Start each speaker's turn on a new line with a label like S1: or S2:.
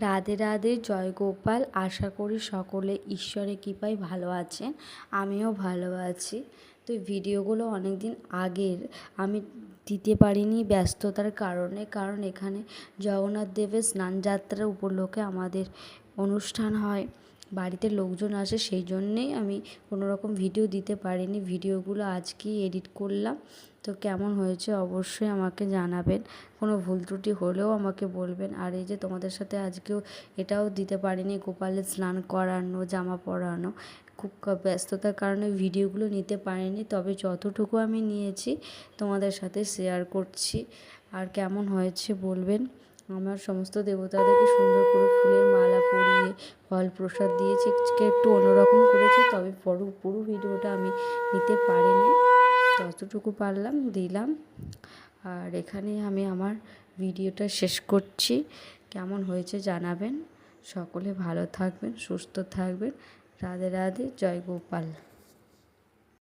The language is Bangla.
S1: রাধে রাধে, জয় গোপাল। আশা করি সকলে ঈশ্বরের কৃপায় ভালো আছেন, আমিও ভালো আছি। তো ভিডিওগুলো অনেক দিন আগের আমি দিতে পারিনি ব্যস্ততার কারণে, কারণ এখানে জগন্নাথ দেবের স্নানযাত্রার উপলক্ষে আমাদের অনুষ্ঠান হয়, বাড়িতে লোকজন আসে, সেই জন্যেই আমি কোনো রকম ভিডিও দিতে পারিনি। ভিডিওগুলো আজকেই এডিট করলাম। তো কেমন হয়েছে অবশ্যই আমাকে জানাবেন, কোনো ভুল ত্রুটি হলেও আমাকে বলবেন। আর এই যে তোমাদের সাথে আজকেও এটাও দিতে পারিনি, গোপালের স্নান করানো, জামা পরানো, খুব ব্যস্ততার কারণে ভিডিওগুলো নিতে পারিনি। তবে যতটুকু আমি নিয়েছি তোমাদের সাথে শেয়ার করছি। আর কেমন হয়েছে বলবেন। আমার সমস্ত দেবতাদেরকে সুন্দর করে ফুলের মালা পরিয়ে ফল প্রসাদ দিয়েছি, একটু অন্যরকম করেছি। তবে পুরো ভিডিওটা আমি নিতে পারিনি, যতটুকু পারলাম দিলাম। আর এখানে আমি আমার ভিডিওটা শেষ করছি। কেমন হয়েছে জানাবেন। সকলে ভালো থাকবেন, সুস্থ থাকবেন। রাধে রাধে, জয় গোপাল।